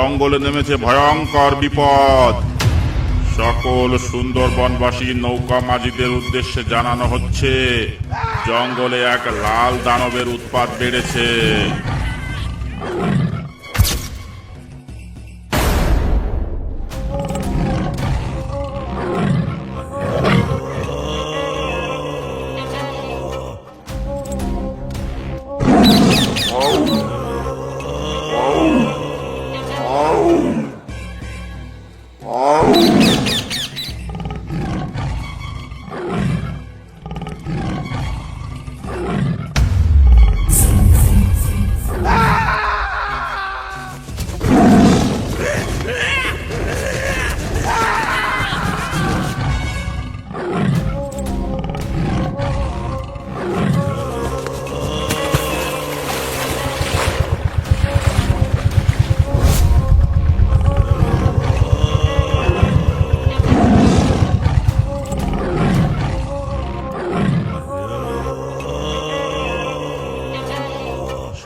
জঙ্গলে নেমেছে ভয়ঙ্কর বিপদ। সকল সুন্দরবনবাসী নৌকা মাঝিদের উদ্দেশ্যে জানানো হচ্ছে, জঙ্গলে এক লাল দানবের উৎপাত বেড়েছে।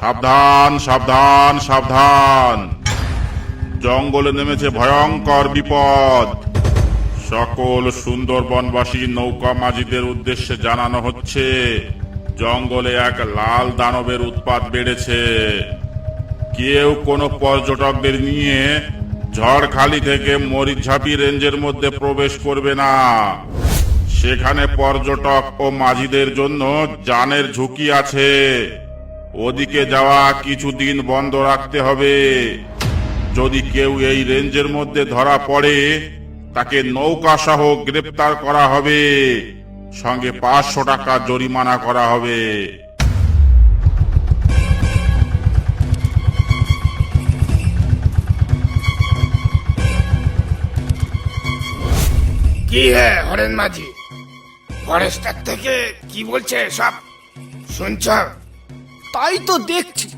সাবধান সাবধান সাবধান, জঙ্গলে নেমেছে ভয়ঙ্কর বিপদ। সকল সুন্দরবনবাসী নৌকা মাঝিদের উদ্দেশ্যে জানানো হচ্ছে, জঙ্গলে এক লাল দানবের উৎপাত বেড়েছে। কেউ কোনো পর্যটকদের নিয়ে ঝড়খালি থেকে মরিচঝাপি রেঞ্জের মধ্যে প্রবেশ করবে না। সেখানে পর্যটক ও মাঝিদের জন্য জানের ঝুঁকি আছে। ওদিকে যাওয়া কিছুদিন বন্ধ রাখতে হবে। যদি কেউ এই রেঞ্জের মধ্যে ধরা পড়ে, তাকে নৌকা সহ গ্রেপ্তার করা হবে, সঙ্গে 500 টাকা জরিমানা করা হবে। কি হে হরেন মাঝি, ফরেস্টার থেকে কি বলছে সব শুনছ? তাই তো দেখছি,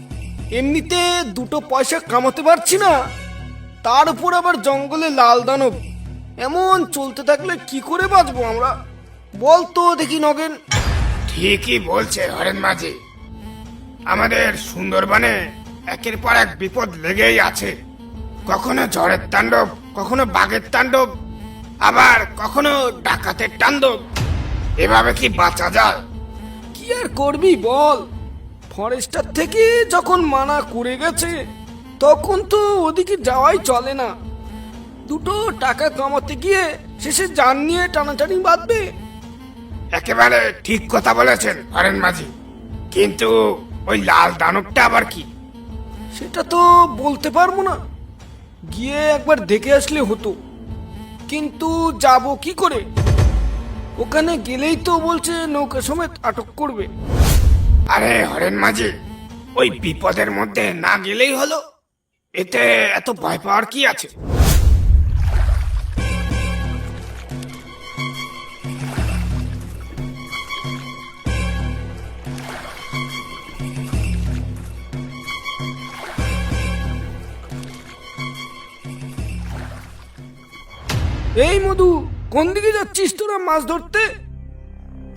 এমনিতে দুটো পয়সা কামাতে পারছি না, তার উপর আবার জঙ্গলে লাল দানব। এমন চলতে থাকলে কি করে বাঁচবো আমরা, বল তো দেখি নগেন। ঠিকই বলছে হরেন মাঝি, আমাদের সুন্দরবনে একের পর এক বিপদ লেগেই আছে। কখনো ঝড়ের তাণ্ডব, কখনো বাঘের তাণ্ডব, আবার কখনো ডাকাতের তাণ্ডব। এভাবে কি বাঁচা যায়? কি আর করবি বল, ফরেস্টার থেকে যখন মানা করে গেছে, তখন তো ওদিকে যাওয়াই চলে না। দুটো টাকা কামাতে গিয়ে শেষে জান নিয়ে টানাটানি বাঁধবে। একেবারে ঠিক কথা বলেছেন হরেন মাঝি, কিন্তু ওই লাল দানবটা আবার কি? সেটা তো বলতে পারবো না, গিয়ে একবার দেখে আসলে হতো। কিন্তু যাব কি করে? ওখানে গেলেই তো বলছে নৌকা সমেত আটক করবে। আরে হরেন মাঝি, ওই বিপদের মধ্যে না গেলেই হলো, এতে এত ভয় পাওয়ার কি আছে? এই মধু, কোন দিকে যাচ্ছিস তোরা মাছ ধরতে?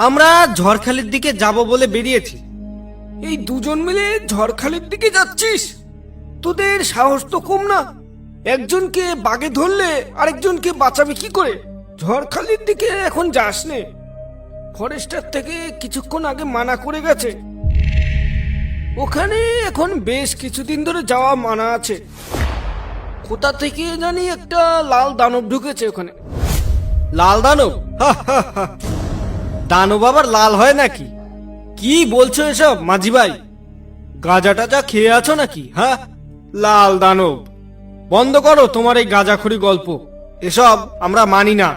আমরা ঝড়খালির দিকে যাব বলে বেরিয়েছি। এই দুজন মিলে ঝড়খালির দিকে যাচ্ছিস? তোদের সাহস তো কম না। একজনকে বাগে ধরলে আরেকজনকে বাঁচাবে কি করে? ঝড়খালির দিকে এখন যাস নে, ফরেস্টার থেকে কিছুক্ষণ আগে মানা করে গেছে। ওখানে এখন বেশ কিছুদিন ধরে যাওয়া মানা আছে। কোথা থেকে জানি একটা লাল দানব ঢুকেছে ওখানে। লাল দানব? দানব আবার লাল হয় নাকি? কি বলছো এসব মাঝি ভাই? গাঁজা টাজা খেয়ে আছো নাকি? হ্যাঁ, লাল দানব, বন্ধ করো তোমার এই গাঁজাখড়ি গল্প। এসব আমরা মানি না।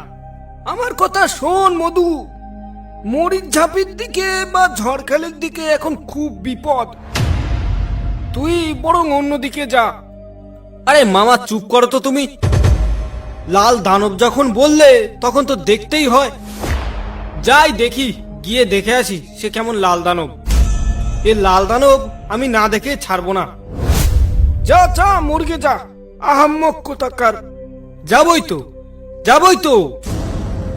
আমার কথা শোন মধু, মরিচঝাপির দিকে বা ঝড়খালির দিকে এখন খুব বিপদ। তুই বরং অন্যদিকে যা। আরে মামা চুপ করো তো তুমি। লাল দানব যখন বললে তখন তো দেখতেই হয়। যাই দেখি, গিয়ে দেখে আসি সে কেমন লাল দানব। এ লাল দানব আমি না দেখে ছাড়বো না। যা যা মুরগে যা, আহাম্মক কোথাকার। যাবই তো, যাবই তো।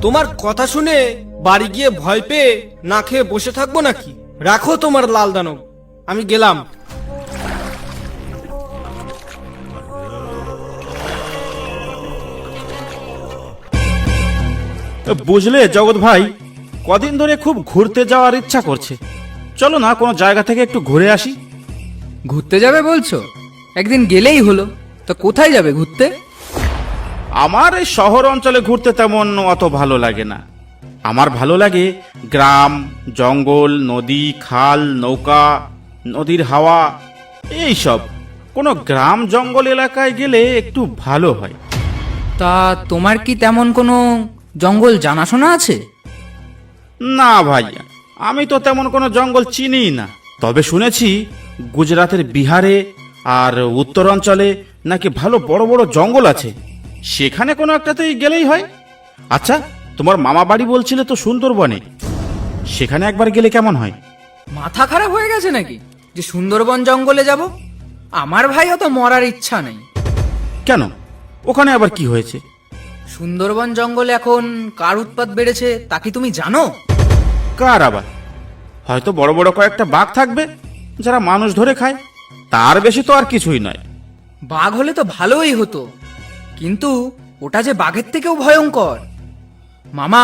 তোমার কথা শুনে বাড়ি গিয়ে ভয় পেয়ে না খেয়ে বসে থাকবো নাকি? রাখো তোমার লাল দানব, আমি গেলাম। বুঝলে জগৎ ভাই, কদিন ধরে খুব ঘুরতে যাওয়ার ইচ্ছা করছে। চলো না কোনো জায়গা থেকে একটু ঘুরে আসি। ঘুরতে যাবে বলছো? একদিন গেলেই হলো। তো কোথায় যাবে ঘুরতে? আমার এই শহর অঞ্চলে ঘুরতে তেমন অত ভালো লাগে না। আমার ভালো লাগে গ্রাম, জঙ্গল, নদী, খাল, নৌকা, নদীর হাওয়া, এই সব। কোনো গ্রাম জঙ্গল এলাকায় গেলে একটু ভালো হয়। তা তোমার কি তেমন কোনো জঙ্গল জানাশোনা আছে? না ভাই, আমি তো তেমন কোনো জঙ্গল চিনিই না। তবে শুনেছি গুজরাতের বিহারে আর উত্তরাঞ্চলে নাকি ভালো বড় বড় জঙ্গল আছে। সেখানে কোনো একটাতেই গেলেই হয়। আচ্ছা, তোমার মামা বাড়ি বলছিলে তো সুন্দরবনে, সেখানে একবার গেলে কেমন হয়? মাথা খারাপ হয়ে গেছে নাকি যে সুন্দরবন জঙ্গলে যাব? আমার ভাই অত মরার ইচ্ছা নেই। কেন, ওখানে আবার কি হয়েছে? সুন্দরবন জঙ্গলে এখন কার উৎপাত বেড়েছে তা কি তুমি জানো? কার আবার? হয়তো বড় বড় কয়েকটা বাঘ থাকবে যারা মানুষ ধরে খায়, তার বেশি তো আর কিছুই নয়। বাঘ হলে তো ভালোই হতো, কিন্তু ওটা যে বাঘের থেকেও ভয়ঙ্কর। মামা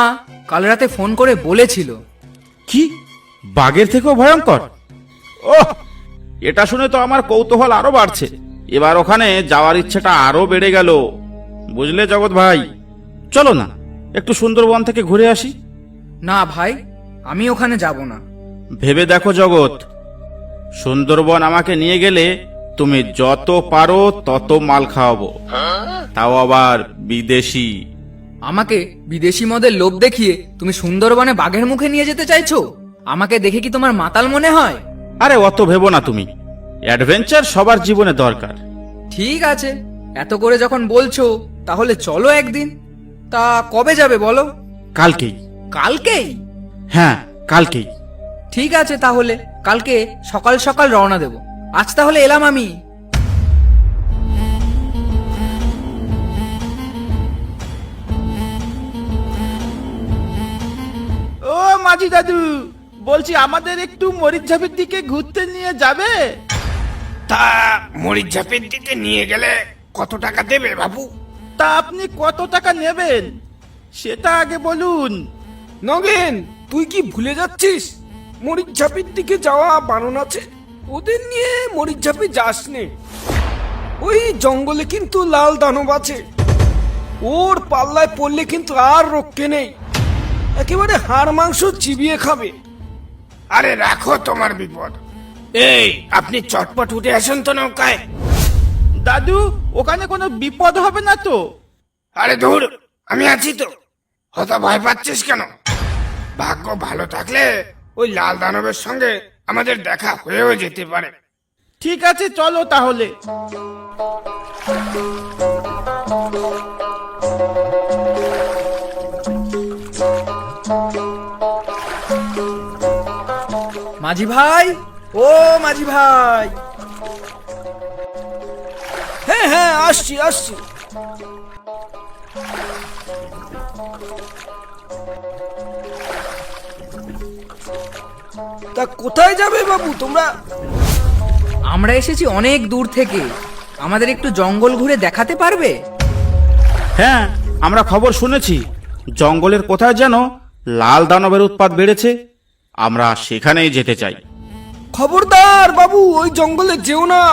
কাল রাতে ফোন করে বলেছিল। কি, বাঘের থেকেও ভয়ঙ্কর? ওহ, এটা শুনে তো আমার কৌতূহল আরো বাড়ছে। এবার ওখানে যাওয়ার ইচ্ছেটা আরো বেড়ে গেল। বুঝলে জগৎ ভাই, চলো না একটু সুন্দরবন থেকে ঘুরে আসি। না ভাই, আমি ওখানে যাব না। ভেবে দেখো জগৎ, সুন্দরবন আমাকে নিয়ে গেলে তুমি যত পারো তত মাল খাওয়াবো, তাও আবার বিদেশি। আমাকে বিদেশি মদের লোভ দেখিয়ে তুমি সুন্দরবনে বাঘের মুখে নিয়ে যেতে চাইছো? আমাকে দেখে কি তোমার মাতাল মনে হয়? আরে অত ভেবো না তুমি, অ্যাডভেঞ্চার সবার জীবনে দরকার। ঠিক আছে, এত করে যখন বলছো তাহলে চলো একদিন। তা কবে যাবে বলো? কালকেই। কালকেই? হ্যাঁ, কালকেই। ঠিক আছে, তাহলে কালকে সকাল সকাল রওনা দেব। আজ তাহলে এলাম আমি। ও মাঝি দাদু, বলছি আমাদের একটু মরিচঝাপের দিকে ঘুরতে নিয়ে যাবে? তা মরিচঝাপের দিকে নিয়ে গেলে কত টাকা দেবে বাবু? তা আপনি কত টাকা নেবেন সেটা আগে বলুন। নগেন, তুই কি ভুলে যাচ্ছিস মরিচঝাপির দিকে যাওয়া বারণ আছে? ওদের নিয়ে মরিচঝাপি যাস নে। ওই জঙ্গলে কিন্তু লাল দানব আছে, ওর পাল্লায় পড়লে কিন্তু আর রক্ষে নেই, একেবারে হাড় মাংস চিবিয়ে খাবে। আরে রাখো তোমার বিপদ। এই, আপনি চটপট উঠে আসেন তো নৌকায়। দাদু, ওখানে কোনো বিপদ হবে না তো? আরে ধুর, আমি আছি তো। হত ভয় পাচ্ছিস কেন? ভাগ্য ভালো থাকলে ওই লাল দানবের সঙ্গে আমাদের দেখা হয়েও যেতে পারে। ঠিক আছে, চলো তাহলে। মাঝি ভাই, ও মাঝি ভাই। হ্যাঁ হ্যাঁ, আসছি আসছি। তা কোথায় যাবে বাবু তোমরা? আমরা এসেছি অনেক দূর থেকে, আমাদের একটু জঙ্গল ঘুরে দেখাতে পারবে? হ্যাঁ, আমরা খবর শুনেছি জঙ্গলের কোথায় যেন লাল দানবের উৎপাত বেড়েছে। আমরা সেখানেই যেতে চাই। খবরদার বাবু, ওই জঙ্গলে যেও না।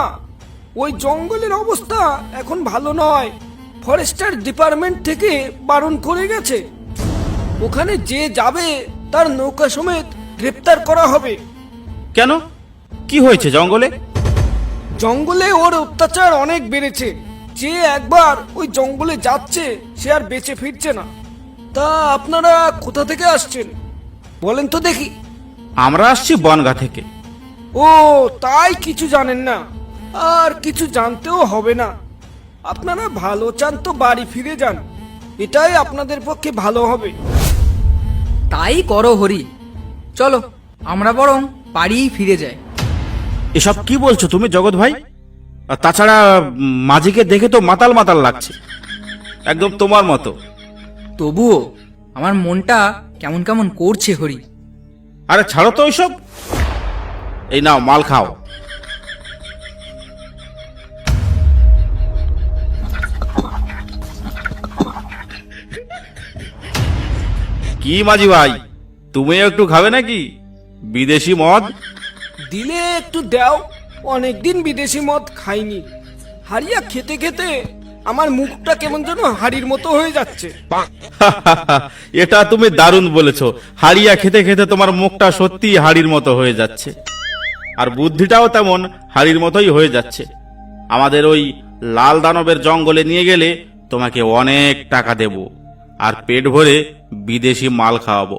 ওই জঙ্গলের অবস্থা এখন ভালো নয়, ফরেস্টার ডিপার্টমেন্ট থেকে বারণ করে গেছে। ওখানে যে যাবে তার নৌকা সমেত গ্রেপ্তার করা হবে। কেন, কি হয়েছে জঙ্গলে? জঙ্গলে ওর অত্যাচার অনেক বেড়েছে। যে একবার ওই জঙ্গলে যাচ্ছে সে আর বেঁচে ফিরছে না। তা আপনারা কোথা থেকে আসছেন বলেন তো দেখি? আমরা আসছি বনগা থেকে। ও, তাই কিছু জানেন না, আর কিছু জানতেও হবে না। আপনারা ভালো চান তো বাড়ি ফিরে যান, এটাই আপনাদের পক্ষে ভালো হবে। তাই করো হরি, চলো আমরা বরং বাড়িই ফিরে যাই। এসব কি বলছো তুমি জগৎ ভাই? আর তাছাড়া মাঝিকে দেখে তো মাতাল মাতাল লাগছে, একদম তোমার মতো। তবুও আমার মনটা কেমন কেমন করছে হরি। আরে ছাড়ো তো ওইসব, এই নাও মাল খাও। কি মাঝি ভাই, তুমিও একটু খাবে নাকি বিদেশি মদ? দিলে একটু দাও, অনেকদিন বিদেশি মদ খাইনি। হারিয়া খেতে খেতে আমার মুখটা কেমন যেন হাড়ির মতো হয়ে যাচ্ছে। এটা তুমি দারুণ বলেছো। হাড়িয়া খেতে খেতে তোমার মুখটা সত্যি হাড়ির মতো হয়ে যাচ্ছে, আর বুদ্ধিটাও তেমন হাড়ির মতোই হয়ে যাচ্ছে। আমাদের ওই লাল দানবের জঙ্গলে নিয়ে গেলে তোমাকে অনেক টাকা দেব, আর পেট ভরে বিদেশি মাল খাওয়াবো।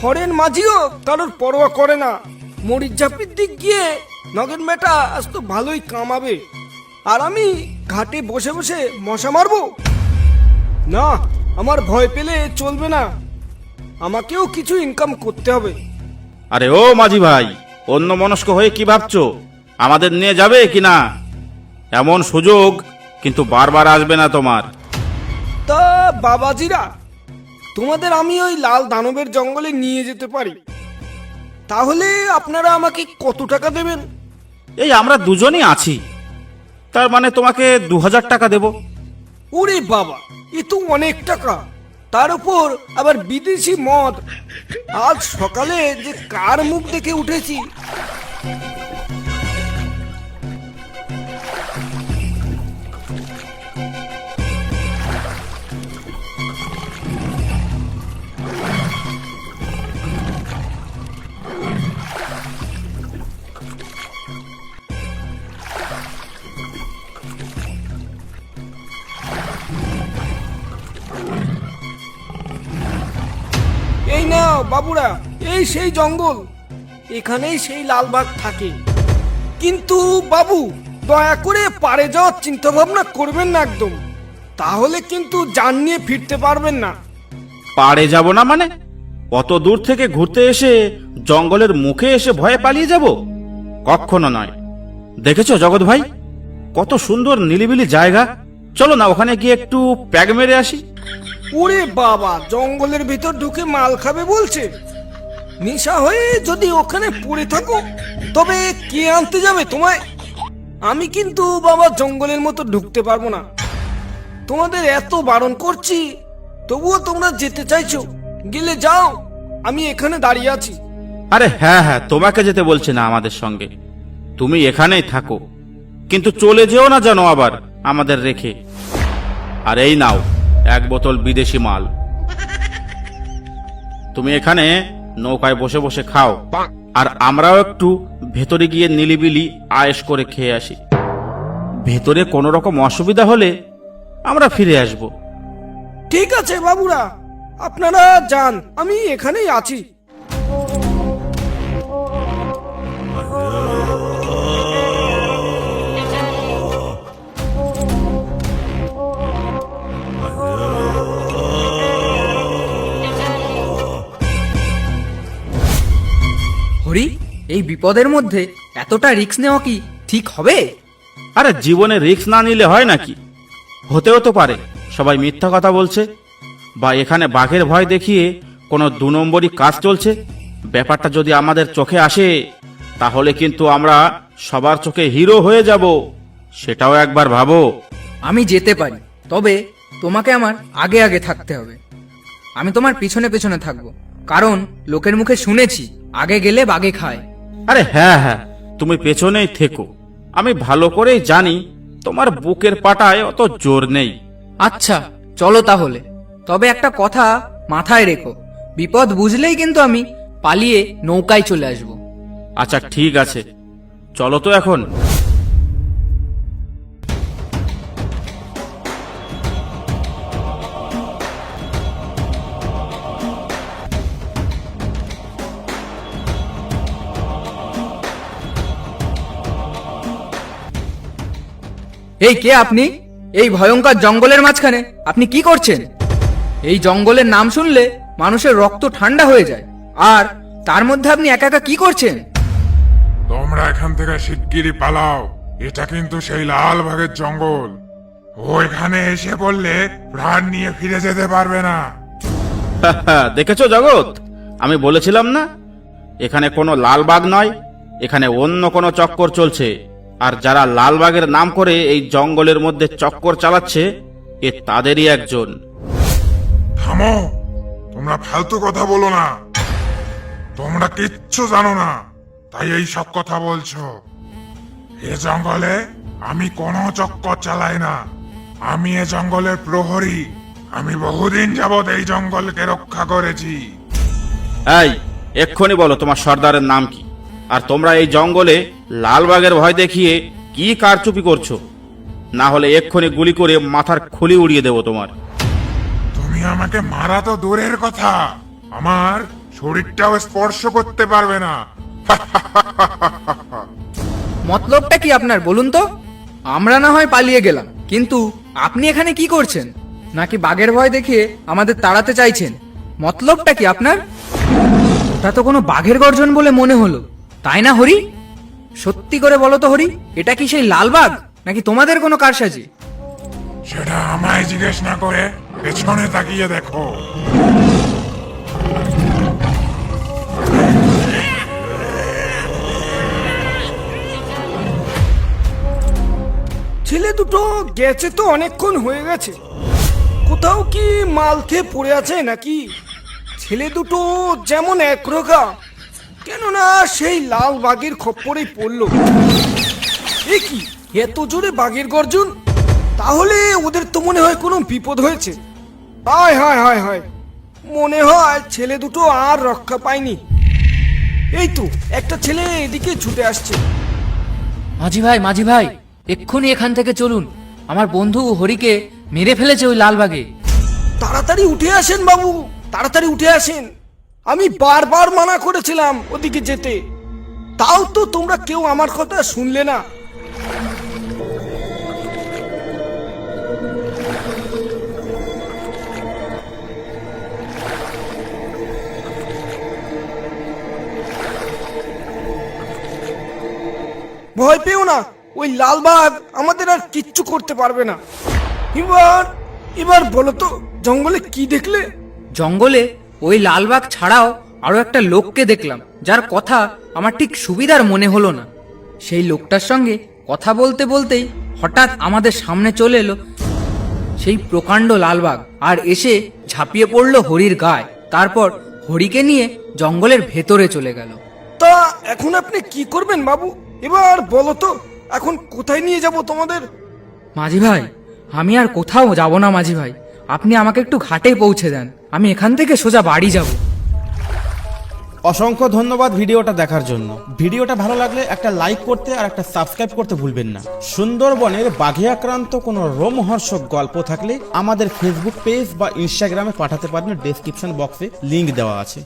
হরেন মাঝিও কারোর পরোয়া করে না। মরিচ ঝাপির দিক গিয়ে নগেন বেটা আজ তো ভালোই কামাবে, আর আমি ঘাটে বসে বসে মশা মারবো না। আমার ভয় পেলে চলবে না, আমাকেও কিছু ইনকাম করতে হবে। আরে ও মাঝি ভাই, অন্য মনস্ক হয়ে কি ভাবছো? আমাদের নিয়ে যাবে কিনা? এমন সুযোগ কিন্তু বারবার আসবে না তোমার। তা বাবাজিরা, তোমাদের আমি ওই লাল দানবের জঙ্গলে নিয়ে যেতে পারি, তাহলে আপনারা আমাকে কত টাকা দেবেন? এই আমরা দুজনই আছি, তার মানে তোমাকে 2000 টাকা দেব। ওরে বাবা, এ তো অনেক টাকা, তার উপর আবার বিদেশি মদ। আজ সকালে যে কার মুখ দেখে উঠেছি। এই নাও বাবুরা, এই সেই জঙ্গল, এখানেই সেই লালবাগ থাকে। কিন্তু বাবু, দয়া করে পারে যাওয়ার চিন্তা ভাবনা করবেন না একদম, তাহলে কিন্তু জান নিয়ে ফিরতে পারবেন না। পাড়ে যাব না মানে? অত দূর থেকে ঘুরতে এসে জঙ্গলের মুখে এসে ভয়ে পালিয়ে যাব? কখনো নয়। দেখেছো জগৎ ভাই, কত সুন্দর নিলিবিলি জায়গা। চলো না ওখানে গিয়ে একটু প্যাগ মেরে আসি। ওরে বাবা, জঙ্গলের ভিতর ঢুকে মাল খাবে বলছে? নেশা হয়ে যদি ওখানে পড়ে থাকো, তবে কে আনতে যাবে তোমায়? আমি কিন্তু বাবা জঙ্গলের মতো ঢুকতে পারবো না। তোমাদের এত বারণ করছি, তবুও তোমরা যেতে চাইছো। গেলে যাও, আমি এখানে দাঁড়িয়ে আছি। আরে হ্যাঁ হ্যাঁ, তোমাকে যেতে বলছে না আমাদের সঙ্গে, তুমি এখানেই থাকো, কিন্তু চলে যেও না জানো আবার আমাদের রেখে। আর এই নাও 1 বোতল বিদেশি মাল, তুমি এখানে নৌকায় বসে বসে খাও, আর আমরাও একটু ভেতরে গিয়ে নিলিবিলি আয়েশ করে খেয়ে আসি। ভেতরে কোনো রকম অসুবিধা হলে আমরা ফিরে আসব। ঠিক আছে বাবুরা, আপনারা যান, আমি এখানেই আছি। হরি, এই বিপদের মধ্যে এতটা রিস্ক নেওয়া কি ঠিক হবে? আরে জীবনে রিস্ক না নিলে হয় নাকি? হতেও তো পারে সবাই মিথ্যা কথা বলছে, বা এখানে বাঘের ভয় দেখিয়ে কোনো 2 নম্বরই কাজ চলছে। ব্যাপারটা যদি আমাদের চোখে আসে, তাহলে কিন্তু আমরা সবার চোখে হিরো হয়ে যাব। সেটাও একবার ভাবো। আমি যেতে পারি, তবে তোমাকে আমার আগে আগে থাকতে হবে। আমি তোমার পিছনে পিছনে থাকবো, কারণ লোকের মুখে শুনেছি আগে গেলে বাগে খায়। আরে হ্যাঁ হ্যাঁ, তুমি পেছনেই থেকো। আমি ভালো করেই জানি তোমার বুকের পাটায় অত জোর নেই। আচ্ছা চলো তাহলে, তবে একটা কথা মাথায় রেখো, বিপদ বুঝলেই কিন্তু আমি পালিয়ে নৌকায় চলে আসব। আচ্ছা ঠিক আছে, চলো তো এখন। এই কে আপনি? এই ভয়ঙ্কর জঙ্গলের মাঝখানে আপনি কি করছেন? এই জঙ্গলের নাম শুনলে মানুষের রক্ত ঠান্ডা হয়ে যায়, আর তার মধ্যে আপনি একা একা কি করছেন? তোমরা এখান থেকে শিগগিরই পালাও, এটা কিন্তু সেই লাল বাঘের জঙ্গল। ও এখানে এসে পড়লে প্রাণ নিয়ে ফিরে যেতে পারবে না। দেখেছো জগৎ, আমি বলেছিলাম না এখানে কোনো লালবাগ নয়, এখানে অন্য কোনো চক্কর চলছে। আর যারা লালবাগের নাম করে এই জঙ্গলের মধ্যে চক্কর চালাচ্ছে, এ তাদেরই একজন। থামো, তোমরা ফালতু কথা বলো না। তোমরা কিচ্ছু জানো না, তাই এই সব কথা বলছো। এ জঙ্গলে আমি কোনো চক্কর চালাই না। আমি এ জঙ্গলের প্রহরী। আমি বহুদিন যাবৎ এই জঙ্গলকে রক্ষা করেছি। এই এক্ষুনি বলো তোমার সর্দারের নাম কি, আর তোমরা এই জঙ্গলে লালবাগের ভয় দেখিয়ে কি কারচুপি করছো? না হলে এক্ষুনি গুলি করে মাথার খুলি উড়িয়ে দেবো তোমার। তুমি আমাকে মারা তো দূরের কথা, আমার শরীরটাও স্পর্শ করতে পারবে না। মতলবটা কি আপনার বলুন তো? আমরা না হয় পালিয়ে গেলাম, কিন্তু আপনি এখানে কি করছেন? নাকি বাঘের ভয় দেখিয়ে আমাদের তাড়াতে চাইছেন? মতলবটা কি আপনার? ওটা তো কোনো বাঘের গর্জন বলে মনে হলো, তাই না হরি? সত্যি করে বলো তো হরি, এটা কি সেই লাল বাঘ নাকি তোমাদের কোনো কারসাজি? সেটা আমায় জিজ্ঞেস না করে পেছনে তাকিয়ে দেখো। ছেলে দুটো গেছে তো অনেকক্ষণ হয়ে গেছে, কোথাও কি মাল খেয়ে পড়ে আছে নাকি? ছেলে দুটো যেমন একরোগা, কেননা সেই লাল বাঘের খপ্পরেই পড়লো। এ কি এত জোরে বাঘের গর্জন? তাহলে ওদের তো মনে হয় কোনো বিপদ হয়েছে। হায় হায় হায় হায়, মনে হয় ছেলে দুটো আর রক্ষা পায়নি। এই তো একটা ছেলে এদিকে ছুটে আসছে। মাঝি ভাই এক্ষুনি এখান থেকে চলুন, আমার বন্ধু হরিকে মেরে ফেলেছে ওই লালবাগে। তাড়াতাড়ি উঠে আসেন বাবু, তাড়াতাড়ি উঠে আসেন। আমি বারবার মানা করেছিলাম ওদিকে যেতে, তাও তো তোমরা কেউ আমার কথা শুনলে না। ভয় পেও না, ওই লালবাগ আমাদের আর কিচ্ছু করতে পারবে না। এবার বলো তো জঙ্গলে কি দেখলে? জঙ্গলে ওই লালবাগ ছাড়াও আরো একটা লোককে দেখলাম, যার কথা আমার ঠিক সুবিধার মনে হলো না। সেই লোকটার সঙ্গে কথা বলতে বলতেই হঠাৎ আমাদের সামনে চলে এলো সেই প্রকাণ্ড লালবাগ, আর এসে ঝাঁপিয়ে পড়লো হরির গায়ে। তারপর হরিকে নিয়ে জঙ্গলের ভেতরে চলে গেল। তা এখন আপনি কি করবেন বাবু? এবার বলো তো এখন কোথায় নিয়ে যাব তোমাদের? মাঝি ভাই, আমি আর কোথাও যাব না মাঝি ভাই, আপনি আমাকে একটু ঘাটে পৌঁছে দেন, আমি এখান থেকে সোজা বাড়ি যাব। অসংখ্য ধন্যবাদ ভিডিওটা দেখার জন্য। ভিডিওটা ভালো লাগলে একটা লাইক করতে আর একটা সাবস্ক্রাইব করতে ভুলবেন না। সুন্দরবনের বাঘে আক্রান্ত কোনো রোমহর্ষক গল্প থাকলে আমাদের ফেসবুক পেজ বা ইনস্টাগ্রামে পাঠাতে পারেন, ডেসক্রিপশন বক্সে লিংক দেওয়া আছে।